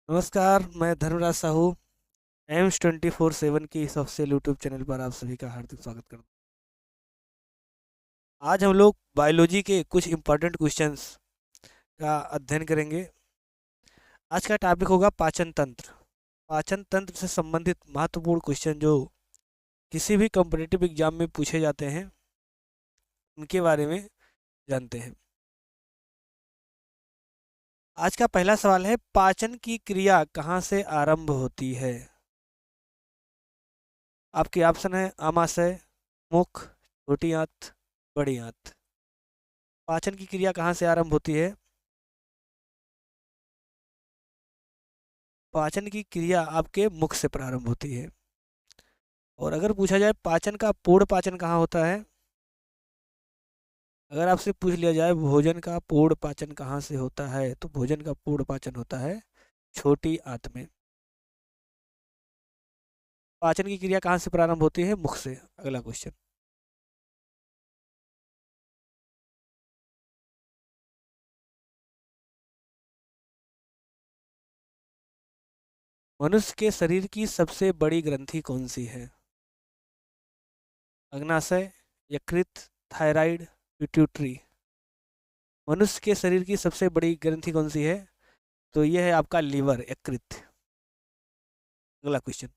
नमस्कार, मैं धर्मराज साहू एम्स 24/7 की इस ऑफिशियल यूट्यूब चैनल पर आप सभी का हार्दिक स्वागत करता हूँ। आज हम लोग बायोलॉजी के कुछ इम्पोर्टेंट क्वेश्चंस का अध्ययन करेंगे। आज का टॉपिक होगा पाचन तंत्र। पाचन तंत्र से संबंधित महत्वपूर्ण क्वेश्चन जो किसी भी कॉम्पिटिटिव एग्जाम में पूछे जाते हैं, उनके बारे में जानते हैं। आज का पहला सवाल है, पाचन की क्रिया कहाँ से आरंभ होती है? आपके ऑप्शन है आमाशय, मुख, छोटी आंत, बड़ी आंत। पाचन की क्रिया कहाँ से आरंभ होती है? पाचन की क्रिया आपके मुख से प्रारंभ होती है। और अगर पूछा जाए पाचन का पूर्ण पाचन कहाँ होता है, अगर आपसे पूछ लिया जाए भोजन का पूर्ण पाचन कहाँ से होता है, तो भोजन का पूर्ण पाचन होता है छोटी आंत में। पाचन की क्रिया कहाँ से प्रारंभ होती है? मुख से। अगला क्वेश्चन, मनुष्य के शरीर की सबसे बड़ी ग्रंथि कौन सी है? अग्नाशय, यकृत, थायराइड, पिट्यूटरी। मनुष्य के शरीर की सबसे बड़ी ग्रंथि कौन सी है? तो यह है आपका लीवर, यकृत। अगला क्वेश्चन,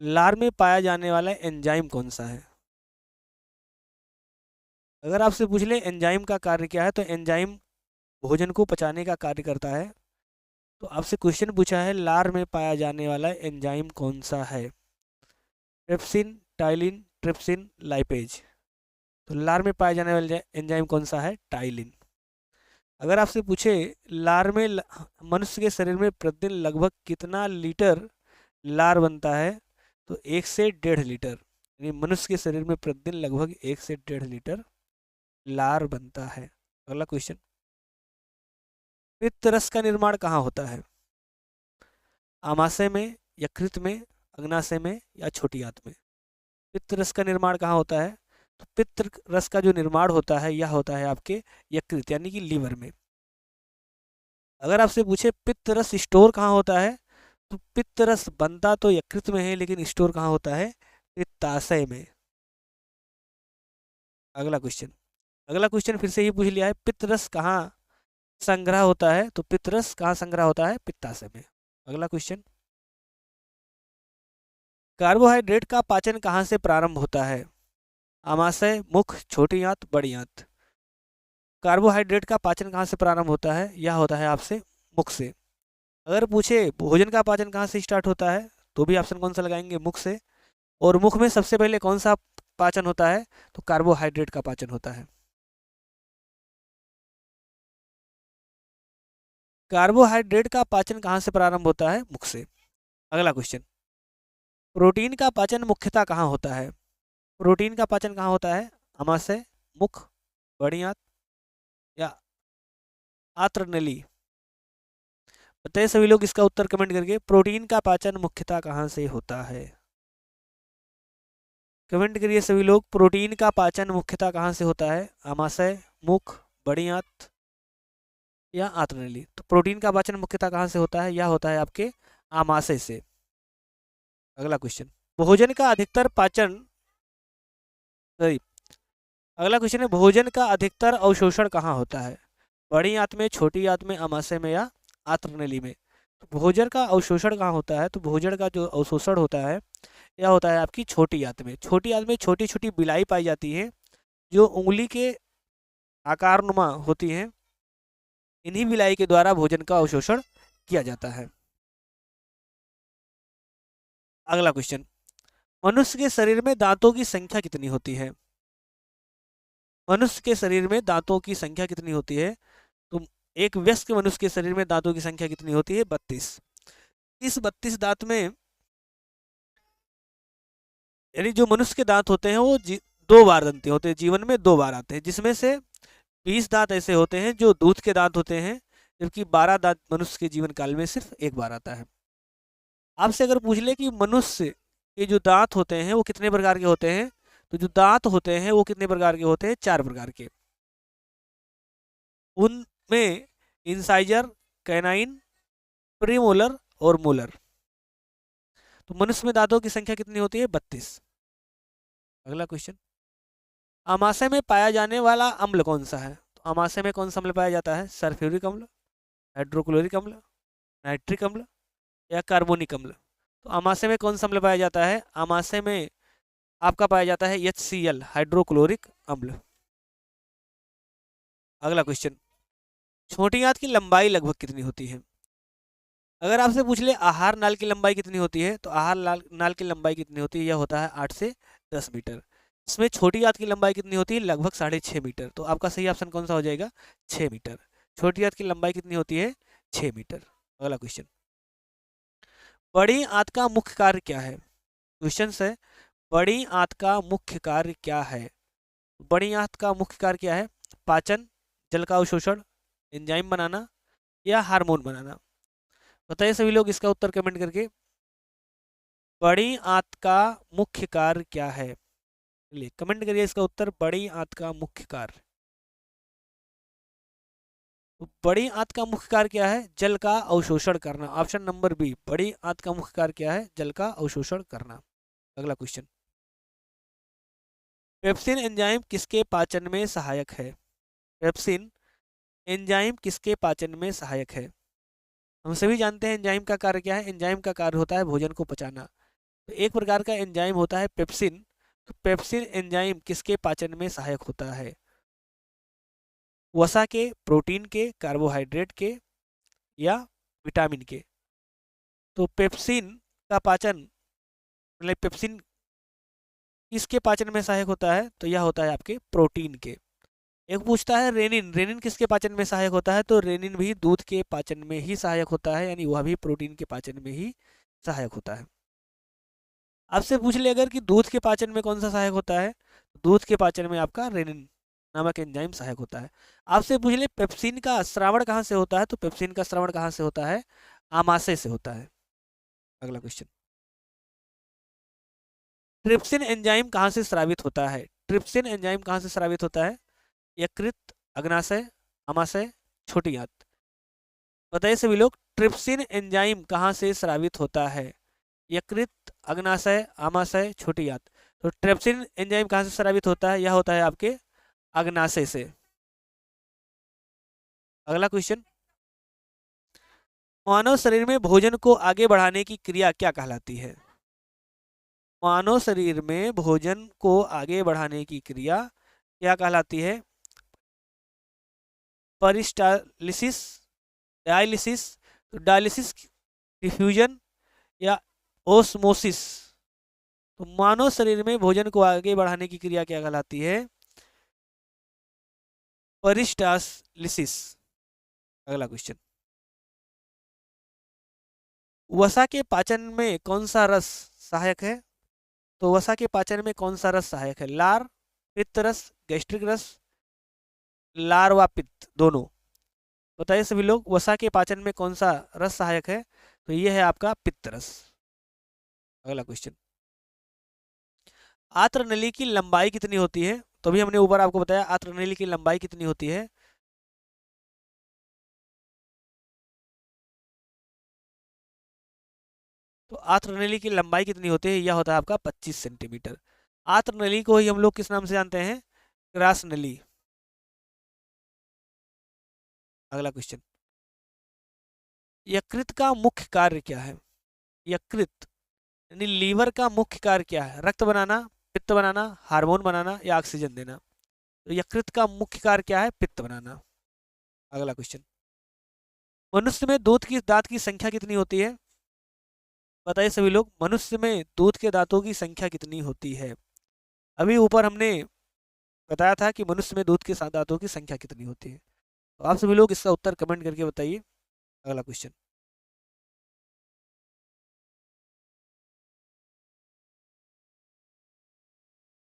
लार में पाया जाने वाला एंजाइम कौन सा है? अगर आपसे पूछ ले एंजाइम का कार्य क्या है, तो एंजाइम भोजन को पचाने का कार्य करता है। तो आपसे क्वेश्चन पूछा है लार में पाया जाने वाला एंजाइम कौन सा है? Trypsin, ptyalin, trypsin, lipase. तो लार में पाया जाने वाला एंजाइम कौन सा है? टाइलिन। अगर आपसे पूछे लार में मनुष्य के शरीर में प्रतिदिन लगभग कितना लीटर लार बनता है, तो 1 से 1.5 लीटर। यानी मनुष्य के शरीर में प्रतिदिन लगभग 1 से 1.5 लीटर लार बनता है। अगला क्वेश्चन, पित्त रस का निर्माण कहाँ होता है? आमाशय में, यकृत में, अग्नाशय में या छोटी आंत में? पित्त रस का निर्माण कहाँ होता है? तो पित्त रस का जो निर्माण होता है यह होता है आपके यकृत यानी कि लीवर में। अगर आपसे पूछे पित्त रस स्टोर कहाँ होता है, तो पित्त रस बनता तो यकृत में है लेकिन स्टोर कहाँ होता है? पित्ताशय में। अगला क्वेश्चन, अगला क्वेश्चन फिर से ही पूछ लिया है, पित्त रस कहाँ संग्रह होता है? तो पित्त रस कहाँ संग्रह होता है? पित्ताशय में। अगला क्वेश्चन, कार्बोहाइड्रेट का पाचन कहाँ से प्रारंभ होता है? आमाशय, मुख, छोटी आंत, बड़ी आंत। कार्बोहाइड्रेट का पाचन कहाँ से प्रारंभ होता है? यह होता है आपसे मुख से। अगर पूछे भोजन का पाचन कहाँ से स्टार्ट होता है, तो भी ऑप्शन कौन सा लगाएंगे? मुख से। और मुख में सबसे पहले कौन सा पाचन होता है? तो कार्बोहाइड्रेट का पाचन होता है। कार्बोहाइड्रेट का पाचन कहाँ से प्रारंभ होता है? मुख से। अगला क्वेश्चन, प्रोटीन का पाचन मुख्यतः कहाँ होता है? प्रोटीन का पाचन कहाँ होता है? आमाशय, मुख, बड़ी आंत या आंत्र नली। बताइए सभी लोग इसका उत्तर कमेंट करके, प्रोटीन का पाचन मुख्यतः कहाँ से होता है? कमेंट करिए सभी लोग, प्रोटीन का पाचन मुख्यतः कहाँ से होता है? आमाशय, मुख, बड़ी आंत या आंत्र नली। तो प्रोटीन का पाचन मुख्यतः कहाँ से होता है? यह होता है आपके आमाशय से। अगला क्वेश्चन, भोजन का अधिकतर पाचन सॉरी अगला क्वेश्चन है, भोजन का अधिकतर अवशोषण कहाँ होता है? बड़ी आंत में, छोटी आंत में, आमाशय में या आंत्र नली में? तो भोजन का अवशोषण कहाँ होता है? तो भोजन का जो अवशोषण होता है यह होता है आपकी छोटी आंत में। छोटी आंत में छोटी छोटी बिलाई पाई जाती है जो उंगली के आकारनुमा होती हैं। इन्हीं बिलाई के द्वारा भोजन का अवशोषण किया जाता है। अगला क्वेश्चन, मनुष्य के शरीर में दांतों की संख्या कितनी होती है? मनुष्य के शरीर में दांतों की संख्या कितनी होती है? तो एक वयस्क मनुष्य के शरीर में दांतों की संख्या कितनी होती है? 32। इस 32 दांत में, यानी जो मनुष्य के दांत होते हैं वो 2 बार दंती होते हैं, जीवन में 2 बार आते हैं, जिसमें से 20 दांत ऐसे होते हैं जो दूध के दांत होते हैं, जबकि 12 दांत मनुष्य के जीवन काल में सिर्फ 1 बार आता है। आपसे अगर पूछ ले कि मनुष्य के जो दांत होते हैं वो कितने प्रकार के होते हैं, तो जो दांत होते हैं वो कितने प्रकार के होते हैं? 4 प्रकार के। उनमें इंसाइजर, कैनाइन, प्रीमोलर और मोलर। तो मनुष्य में दांतों की संख्या कितनी होती है? 32। अगला क्वेश्चन, अमाशय में पाया जाने वाला अम्ल कौन सा है? तो अमाशय में कौन सा अम्ल पाया जाता है? सल्फ्यूरिक अम्ल, हाइड्रोक्लोरिक अम्ल, नाइट्रिक अम्ल या कार्बोनिक अम्ल? तो अमाशय में कौन सा अम्ल पाया जाता है? अमाशय में आपका पाया जाता है HCl, हाइड्रोक्लोरिक अम्ल। अगला क्वेश्चन, छोटी आंत की लंबाई लगभग कितनी होती है? अगर आपसे पूछ ले आहार नाल की लंबाई कितनी होती है, तो आहार नाल की लंबाई कितनी होती है? यह होता है 8 से 10 मीटर। इसमें छोटी आंत की लंबाई कितनी होती है? लगभग 6.5 मीटर। तो आपका सही ऑप्शन कौन सा हो जाएगा? 6 मीटर। छोटी आंत की लंबाई कितनी होती है? 6 मीटर। अगला क्वेश्चन, बड़ी आंत का मुख्य कार्य क्या है? क्वेश्चन है, बड़ी आंत का मुख्य कार्य क्या है? बड़ी आंत का मुख्य कार्य क्या है? पाचन, जल का अवशोषण, एंजाइम बनाना या हार्मोन बनाना? बताइए सभी लोग इसका उत्तर कमेंट करके। बड़ी आंत का मुख्य कार्य क्या है? चलिए कमेंट करिए इसका उत्तर, बड़ी आंत का मुख्य कार्य। तो बड़ी आंत का मुख्य कार्य क्या है? जल का अवशोषण करना। ऑप्शन नंबर बी, बड़ी आंत का मुख्य कार्य क्या है? जल का अवशोषण करना। अगला क्वेश्चन, पेप्सिन एंजाइम किसके पाचन में सहायक है? पेप्सिन एंजाइम किसके पाचन में सहायक है? हम सभी जानते हैं एंजाइम का कार्य क्या है। एंजाइम का कार्य होता है भोजन को पचाना। तो एक प्रकार का एंजाइम होता है पेप्सिन। तो पेप्सिन एंजाइम किसके पाचन में सहायक होता है? वसा के, प्रोटीन के, कार्बोहाइड्रेट के या विटामिन के? तो पेप्सिन का पाचन, मतलब पेप्सिन किसके पाचन में सहायक होता है? तो यह होता है आपके प्रोटीन के। एक पूछता है रेनिन, रेनिन किसके पाचन में सहायक होता है? तो रेनिन भी दूध के पाचन में ही सहायक होता है, यानी वह भी प्रोटीन के पाचन में ही सहायक होता है। आपसे पूछ ले अगर कि दूध के पाचन में कौन सा सहायक होता है? दूध के पाचन में आपका रेनिन नामक एंजाइम सहायक होता है। आपसे पूछ ले पेप्सिन का श्रावण कहाँ से होता है? तो पेप्सिन का श्रावण कहाँ से होता है? आमाशय से होता है। अगला क्वेश्चन, ट्रिप्सिन एंजाइम कहाँ से स्रावित होता है? ट्रिप्सिन एंजाइम कहाँ से स्रावित होता है? यकृत, अग्नाशय, आमाशय, छोटी आंत? बताइए सभी लोग, ट्रिप्सिन एंजाइम कहाँ से स्रावित होता है? यकृत, अग्नाशय, आमाशय, छोटी आंत? तो ट्रिप्सिन एंजाइम कहाँ से स्रावित होता है? यह होता है आपके अग्नाशय से। अगला क्वेश्चन, मानव शरीर में भोजन को आगे बढ़ाने की क्रिया क्या कहलाती है? मानव शरीर में भोजन को आगे बढ़ाने की क्रिया क्या कहलाती है? परिस्टालिसिस, डायलिसिस, तो डायलिसिस, डिफ्यूजन या ओस्मोसिस? तो मानव शरीर में भोजन को आगे बढ़ाने की क्रिया क्या कहलाती है? परिस्टालिसिस। अगला क्वेश्चन, वसा के पाचन में कौन सा रस सहायक है? तो वसा के पाचन में कौन सा रस सहायक है? लार, पित्त रस, गैस्ट्रिक रस, लार व पित्त दोनों? बताइए सभी लोग, वसा के पाचन में कौन सा रस सहायक है? तो यह है आपका पित्त रस। अगला क्वेश्चन, आत्र नली की लंबाई कितनी होती है? तो अभी हमने ऊपर आपको बताया आत्र नली की लंबाई कितनी होती है। तो आत्र नली की लंबाई कितनी होती है? यह होता है आपका 25 सेंटीमीटर। आत्र नली को ही हम लोग किस नाम से जानते हैं? ग्रास नली। अगला क्वेश्चन, यकृत का मुख्य कार्य क्या है? यकृत यानी लीवर का मुख्य कार्य क्या है? रक्त बनाना, पित्त बनाना, हार्मोन बनाना या ऑक्सीजन देना? तो यकृत का मुख्य कार्य क्या है? पित्त बनाना। अगला क्वेश्चन, मनुष्य में दूध की दांत की संख्या कितनी होती है? बताइए सभी लोग, मनुष्य में दूध के दांतों की संख्या कितनी होती है? अभी ऊपर हमने बताया था कि मनुष्य में दूध के दांतों की संख्या कितनी होती है। तो आप सभी लोग इसका उत्तर कमेंट करके बताइए। अगला क्वेश्चन,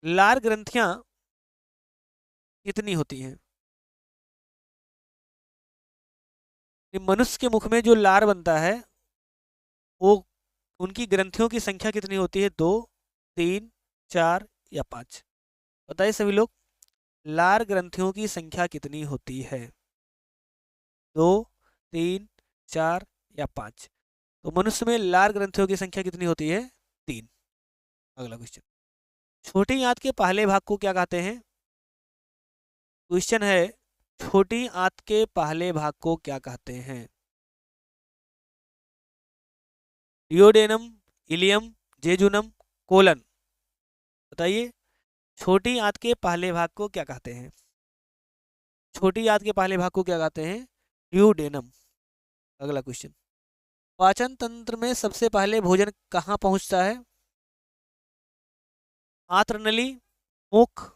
लार ग्रंथियां कितनी होती हैं? ये मनुष्य के मुख में जो लार बनता है वो, उनकी ग्रंथियों की संख्या कितनी होती है? 2, 3, 4 या 5? बताइए सभी लोग, लार ग्रंथियों की संख्या कितनी होती है? 2, 3, 4 या 5? तो मनुष्य में लार ग्रंथियों की संख्या कितनी होती है? 3। अगला क्वेश्चन, छोटी आंत के पहले भाग को क्या कहते हैं? क्वेश्चन है, छोटी आंत के पहले भाग को क्या कहते हैं? डियोडेनम, इलियम, जेजुनम, कोलन। बताइए, छोटी आंत के पहले भाग को क्या कहते हैं? छोटी आंत के पहले भाग को क्या कहते हैं? डियोडेनम। अगला क्वेश्चन, पाचन तंत्र में सबसे पहले भोजन कहाँ पहुंचता है? आंत्र नली, मुख,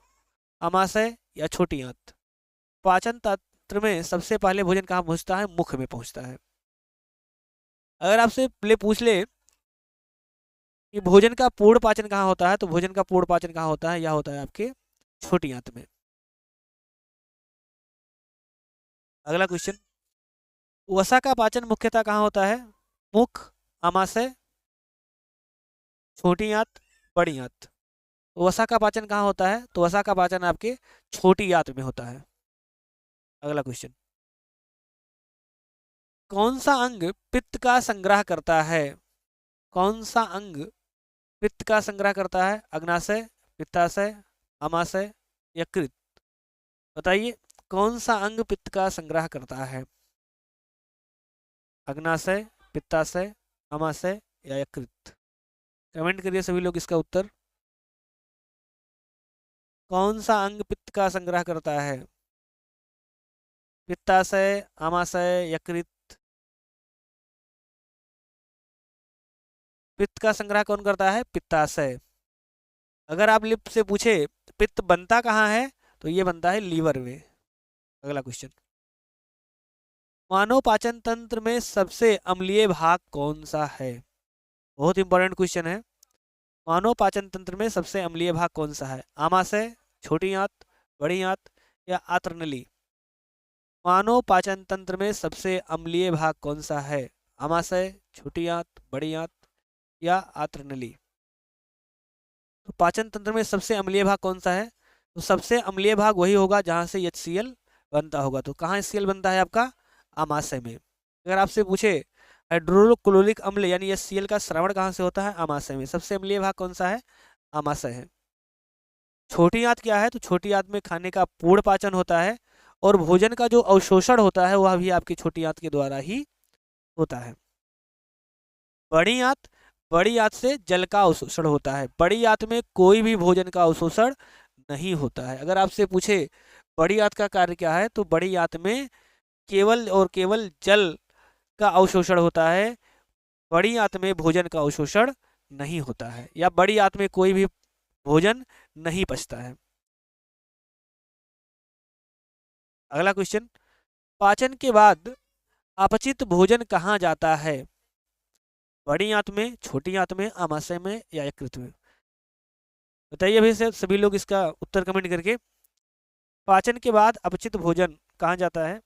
अमाशय या छोटी आंत? पाचन तंत्र में सबसे पहले भोजन कहाँ पहुंचता है? मुख में पहुंचता है। अगर आपसे पहले पूछ ले कि भोजन का पूर्ण पाचन कहाँ होता है, तो भोजन का पूर्ण पाचन कहाँ होता है? यह होता है आपके छोटी आंत में। अगला क्वेश्चन, वसा का पाचन मुख्यतः कहाँ होता है? मुख, अमाशय, छोटी आंत, बड़ी आंत? तो वसा का पाचन कहाँ होता है? तो वसा का पाचन आपके छोटी आंत में होता है। अगला क्वेश्चन, कौन सा अंग पित्त का संग्रह करता है? कौन सा अंग पित्त का संग्रह करता है? अग्नाशय, पित्ताशय, अमाशय, यकृत? बताइए, कौन सा अंग पित्त का संग्रह करता है? अग्नाशय, पित्ताशय, अमाशय या यकृत? कमेंट करिए सभी लोग इसका उत्तर। कौन सा अंग पित्त का संग्रह करता है? पित्ताशय, अमाशय, यकृत? पित्त का संग्रह कौन करता है? पित्ताशय। अगर आप लिप से पूछे पित्त बनता कहाँ है, तो ये बनता है लीवर में। अगला क्वेश्चन, मानव पाचन तंत्र में सबसे अम्लीय भाग कौन सा है? बहुत इंपॉर्टेंट क्वेश्चन है। मानव पाचन तंत्र में सबसे अम्लीय भाग कौन सा है? आमाशय, छोटी आंत, बड़ी आंत या आंत्र नली? मानव पाचन तंत्र में सबसे अम्लीय भाग कौन सा है? आमाशय, छोटी आंत, बड़ी आंत या आंत्र नली? तो पाचन तंत्र में सबसे अम्लीय भाग कौन सा है? तो सबसे अम्लीय भाग वही होगा जहां से HCl बनता होगा। तो कहाँ HCl बनता है? आपका आमाशय में। अगर आपसे पूछे हाइड्रोक्लोरिक अम्ल यानी HCl का स्रावण कहाँ से होता है? आमाशय में। सबसे अम्लीय भाग कौन सा है? आमाशय है। छोटी आंत क्या है? तो छोटी आंत में खाने का पूर्ण पाचन होता है और भोजन का जो अवशोषण होता है वह भी आपकी छोटी आंत के द्वारा ही होता है। बड़ी आंत, बड़ी आंत से जल का अवशोषण होता है। बड़ी आंत में कोई भी भोजन का अवशोषण नहीं होता है। अगर आपसे पूछे बड़ी आंत का कार्य क्या है, तो बड़ी आंत में केवल और केवल जल का अवशोषण होता है। बड़ी आंत में भोजन का अवशोषण नहीं होता है, या बड़ी आंत में कोई भी भोजन नहीं पचता है। अगला क्वेश्चन, पाचन के बाद अपचित भोजन कहाँ जाता है? बड़ी आंत में, छोटी आंत में, आमाशय में या यकृत में? बताइए भाई से सभी लोग इसका उत्तर कमेंट करके। पाचन के बाद अपचित भोजन कहाँ जाता है?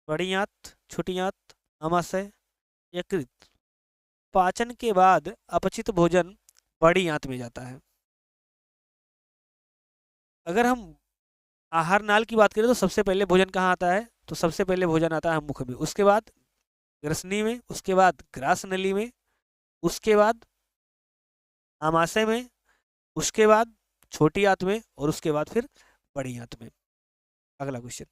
बड़ी आंत, छोटी आंत, आमाशय, यकृत? पाचन के बाद अपचित भोजन बड़ी आंत में जाता है। अगर हम आहार नाल की बात करें तो सबसे पहले भोजन कहाँ आता है? तो सबसे पहले भोजन आता है मुख में, उसके बाद ग्रसनी में, उसके बाद ग्रास नली में, उसके बाद आमाशय में, उसके बाद छोटी आंत में और उसके बाद फिर बड़ी आंत में। अगला क्वेश्चन,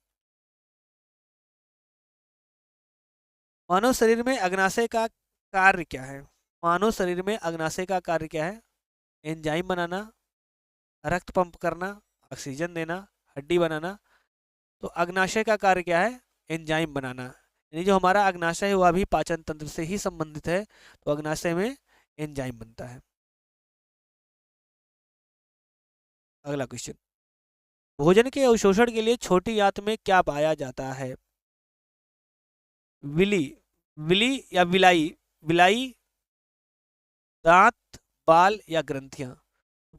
मानव शरीर में अग्नाशय का कार्य क्या है? मानव शरीर में अग्नाशय का कार्य क्या है? एंजाइम बनाना, रक्त पंप करना, ऑक्सीजन देना, हड्डी बनाना? तो अग्नाशय का कार्य क्या है? एंजाइम बनाना। यानी जो हमारा अग्नाशय है वह भी पाचन तंत्र से ही संबंधित है, तो अग्नाशय में एंजाइम बनता है। अगला क्वेश्चन, भोजन के अवशोषण के लिए छोटी आंत में क्या पाया जाता है? विली, विली या विलाई? विलाई, दांत, बाल या ग्रंथियां?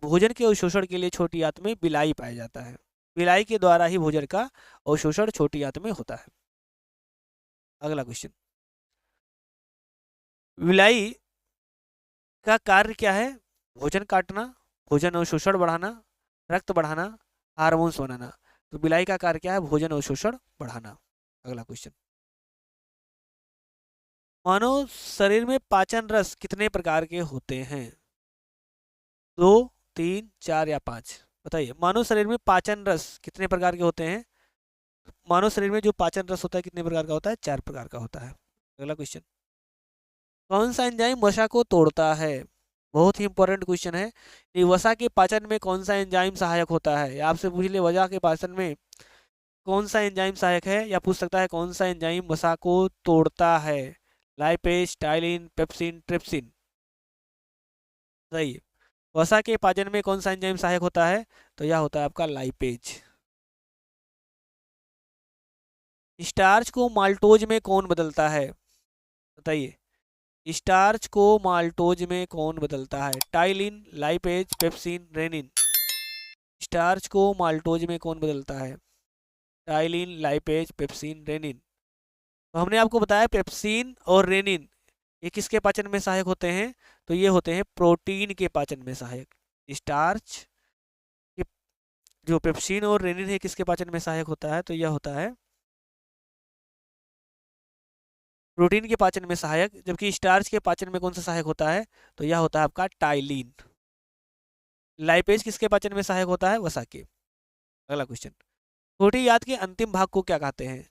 भोजन के अवशोषण के लिए छोटी आंत में विलाई पाया जाता है। विलाई के द्वारा ही भोजन का अवशोषण छोटी आंत में होता है। अगला क्वेश्चन, विलाई का कार्य क्या है? भोजन काटना, भोजन अवशोषण बढ़ाना, रक्त बढ़ाना, हार्मोन्स बनाना? तो विलाई का कार्य क्या है? भोजन अवशोषण बढ़ाना। अगला क्वेश्चन, मानव शरीर में पाचन रस कितने प्रकार के होते हैं? 2, 3, 4 या 5? बताइए, मानव शरीर में पाचन रस कितने प्रकार के होते हैं? मानव शरीर में जो पाचन रस होता है कितने प्रकार का होता है? 4 प्रकार का होता है। अगला क्वेश्चन, कौन सा एंजाइम वसा को तोड़ता है? बहुत ही इंपॉर्टेंट क्वेश्चन है। ये वसा के पाचन में कौन सा एंजाइम सहायक होता है? आपसे पूछ ले वसा के पाचन में कौन सा एंजाइम सहायक है, या पूछ सकता है कौन सा एंजाइम वसा को तोड़ता है? Lipase, ptyalin, pepsin, trypsin? सही। वसा के पाचन में कौन सा एंजाइम सहायक होता है? तो यह होता है आपका लाइपेज। स्टार्च को माल्टोज में कौन बदलता है? बताइए, स्टार्च को माल्टोज में कौन बदलता है? Ptyalin, lipase, pepsin, rennin? Starch को माल्टोज में कौन बदलता है? Ptyalin, lipase, pepsin, rennin? तो हमने आपको बताया पेप्सिन और रेनिन ये किसके पाचन में सहायक होते हैं? तो ये होते हैं प्रोटीन के पाचन में सहायक। स्टार्च के जो पेप्सिन और रेनिन है किसके पाचन में सहायक होता है? तो यह होता है प्रोटीन के पाचन में सहायक। जबकि स्टार्च के पाचन में कौन सा सहायक होता है? तो यह होता है आपका टाइलिन। लाइपेज किसके पाचन में सहायक होता है? वसा के। अगला क्वेश्चन, छोटी आंत के अंतिम भाग को क्या कहते हैं?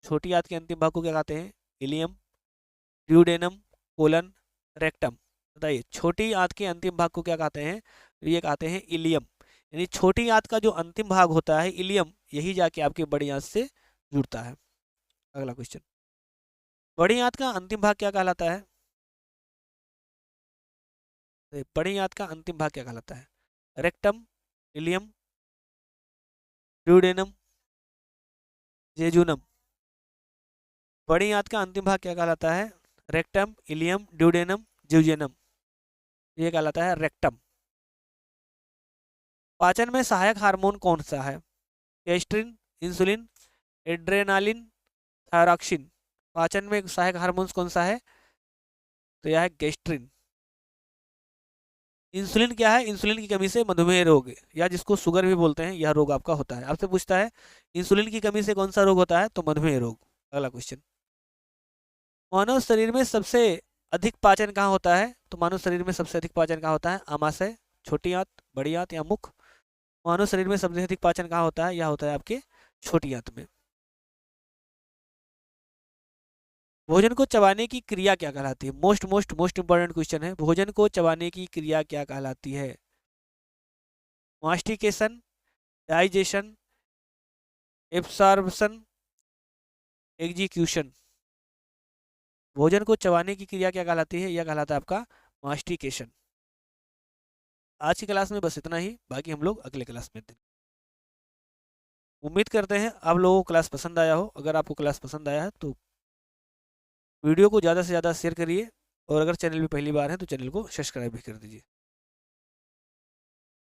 छोटी आंत के अंतिम भाग को क्या कहते हैं? Ileum, duodenum, colon, rectum? बताइए, छोटी आंत के अंतिम भाग को क्या कहते हैं? ये कहते हैं इलियम। यानी छोटी आंत का जो अंतिम भाग होता है इलियम, यही जाके आपके बड़ी आंत से जुड़ता है। अगला क्वेश्चन, बड़ी आंत का अंतिम भाग क्या कहलाता है? तो बड़ी आंत का अंतिम भाग क्या कहलाता है? Rectum, ileum, duodenum, jejunum? बड़ी आंत का अंतिम भाग क्या कहलाता है? Rectum, ileum, duodenum, jejunum? ये कहलाता है रेक्टम। पाचन में सहायक हार्मोन कौन सा है? Gastrin, insulin, adrenaline, thyroxine? पाचन में सहायक हार्मोन कौन सा है? तो यह है गैस्ट्रिन। इंसुलिन क्या है? इंसुलिन की कमी से मधुमेह रोग या जिसको शुगर भी बोलते हैं यह रोग आपका होता है। आपसे पूछता है इंसुलिन की कमी से कौन सा रोग होता है? तो मधुमेह रोग। अगला क्वेश्चन, मानव शरीर में सबसे अधिक पाचन कहाँ होता है? तो मानव शरीर में सबसे अधिक पाचन कहाँ होता है? आमाशय, छोटी आंत, बड़ी आंत या मुख? मानव शरीर में सबसे अधिक पाचन कहाँ होता है? यह होता है आपके छोटी आंत में। भोजन को चबाने की क्रिया क्या कहलाती है? Most most most important question है। भोजन को चबाने की क्रिया क्या कहलाती है? मास्टिकेशन, डाइजेशन, एब्सॉर्प्शन, एग्जीक्यूशन? भोजन को चबाने की क्रिया क्या कहलाती है? यह कहलाता है आपका मास्टिकेशन। आज की क्लास में बस इतना ही, बाकी हम लोग अगले क्लास में देखेंगे। उम्मीद करते हैं आप लोगों को क्लास पसंद आया हो। अगर आपको क्लास पसंद आया है तो वीडियो को ज़्यादा से ज़्यादा शेयर करिए, और अगर चैनल पे पहली बार है तो चैनल को सब्सक्राइब भी कर दीजिए।